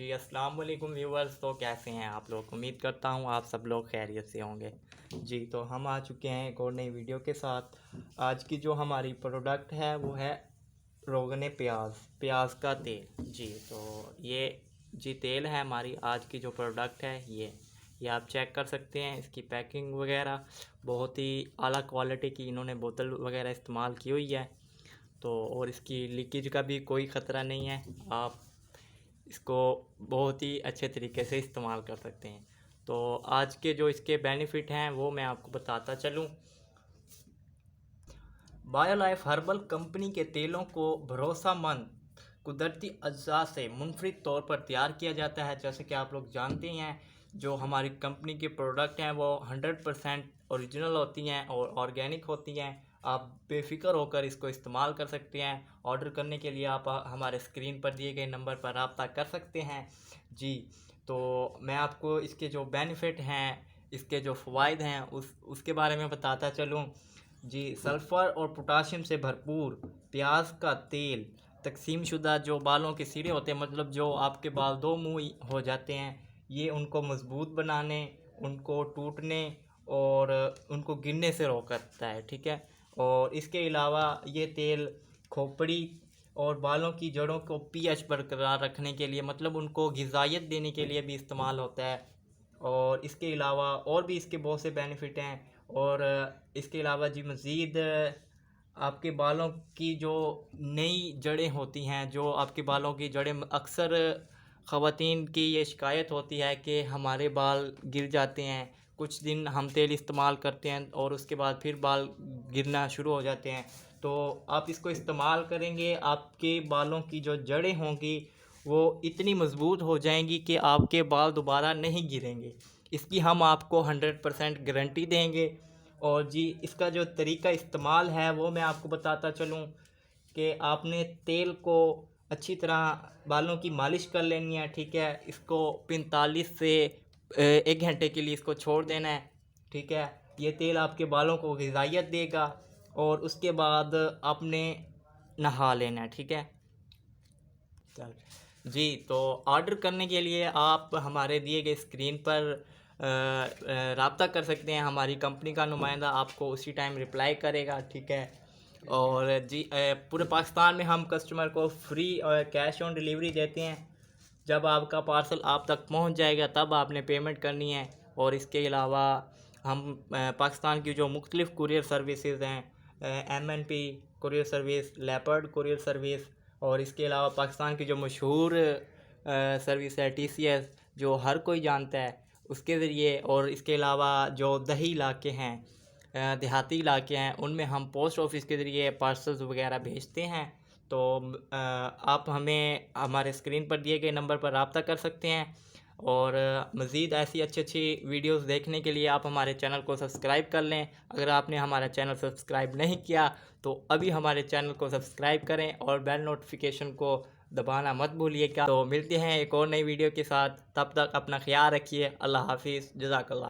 जी अस्सलाम वालेकुम व्यूवर्स। तो कैसे हैं आप लोग? उम्मीद करता हूँ आप सब लोग खैरियत से होंगे। जी तो हम आ चुके हैं एक और नई वीडियो के साथ। आज की जो हमारी प्रोडक्ट है वो है रोगन प्याज का तेल। जी तो ये जी तेल है हमारी आज की जो प्रोडक्ट है। ये आप चेक कर सकते हैं। इसकी पैकिंग वगैरह बहुत ही आला क्वालिटी की इन्होंने बोतल वगैरह इस्तेमाल की हुई है। तो और इसकी लीकेज का भी कोई ख़तरा नहीं है। आप इसको बहुत ही अच्छे तरीके से इस्तेमाल कर सकते हैं। तो आज के जो इसके बेनिफिट हैं वो मैं आपको बताता चलूँ। बायोलाइफ हर्बल कंपनी के तेलों को भरोसामंद कुदरती अज्जा से मुनफरिद तौर पर तैयार किया जाता है। जैसे कि आप लोग जानते हैं जो हमारी कंपनी के प्रोडक्ट हैं वो 100% ओरिजिनल होती हैं और ऑर्गेनिक होती हैं। आप बेफिक्र होकर इसको इस्तेमाल कर सकते हैं। ऑर्डर करने के लिए आप हमारे स्क्रीन पर दिए गए नंबर पर रब्ता कर सकते हैं। जी तो मैं आपको इसके जो बेनिफिट हैं, इसके जो फ़वाइद हैं उसके बारे में बताता चलूँ। जी सल्फ़र और पोटाशियम से भरपूर प्याज का तेल तकसीम शुदा जो बालों के सिरे होते हैं, मतलब जो आपके बाल दो मुंह हो जाते हैं, ये उनको मज़बूत बनाने, उनको टूटने और उनको गिरने से रोकता है। ठीक है। और इसके अलावा ये तेल खोपड़ी और बालों की जड़ों को पीएच बरकरार रखने के लिए, मतलब उनको ग़िज़ाइयत देने के लिए भी इस्तेमाल होता है। और इसके अलावा और भी इसके बहुत से बेनिफिट हैं। और इसके अलावा जी मज़ीद आपके बालों की जो नई जड़ें होती हैं, जो आपके बालों की जड़ें अक्सर ख़वातीन की ये शिकायत होती है कि हमारे बाल गिर जाते हैं। कुछ दिन हम तेल इस्तेमाल करते हैं और उसके बाद फिर बाल गिरना शुरू हो जाते हैं। तो आप इसको इस्तेमाल करेंगे, आपके बालों की जो जड़ें होंगी वो इतनी मज़बूत हो जाएंगी कि आपके बाल दोबारा नहीं गिरेंगे। इसकी हम आपको 100% गारंटी देंगे। और जी इसका जो तरीका इस्तेमाल है वो मैं आपको बताता चलूँ कि आपने तेल को अच्छी तरह बालों की मालिश कर लेनी है। ठीक है। इसको 45 से 1 घंटे के लिए इसको छोड़ देना है। ठीक है। ये तेल आपके बालों को ग़िज़ाइयत देगा और उसके बाद आपने नहा लेना है। ठीक है। चल जी तो ऑर्डर करने के लिए आप हमारे दिए गए स्क्रीन पर रब्ता कर सकते हैं। हमारी कंपनी का नुमाइंदा आपको उसी टाइम रिप्लाई करेगा। ठीक है। और जी पूरे पाकिस्तान में हम कस्टमर को फ्री और कैश ऑन डिलीवरी देते हैं। जब आपका पार्सल आप तक पहुंच जाएगा तब आपने पेमेंट करनी है। और इसके अलावा हम पाकिस्तान की जो मुख्तलिफ़ कुरियर सर्विसेज हैं, MNP courier service, leopard courier service, और इसके अलावा पाकिस्तान की जो मशहूर सर्विस है TCS, जो हर कोई जानता है, उसके ज़रिए, और इसके अलावा जो दही इलाके हैं, देहाती इलाके हैं, उनमें हम पोस्ट ऑफिस के ज़रिए पार्सल्स वगैरह भेजते हैं। तो आप हमें हमारे स्क्रीन पर दिए गए नंबर पर रब्ता कर सकते हैं। और मज़ीद ऐसी अच्छी अच्छी वीडियोस देखने के लिए आप हमारे चैनल को सब्सक्राइब कर लें। अगर आपने हमारा चैनल सब्सक्राइब नहीं किया तो अभी हमारे चैनल को सब्सक्राइब करें और बेल नोटिफिकेशन को दबाना मत भूलिएगा। तो मिलते हैं एक और नई वीडियो के साथ। तब तक अपना ख्याल रखिए। अल्लाह हाफिज़। जज़ाकल्लाह।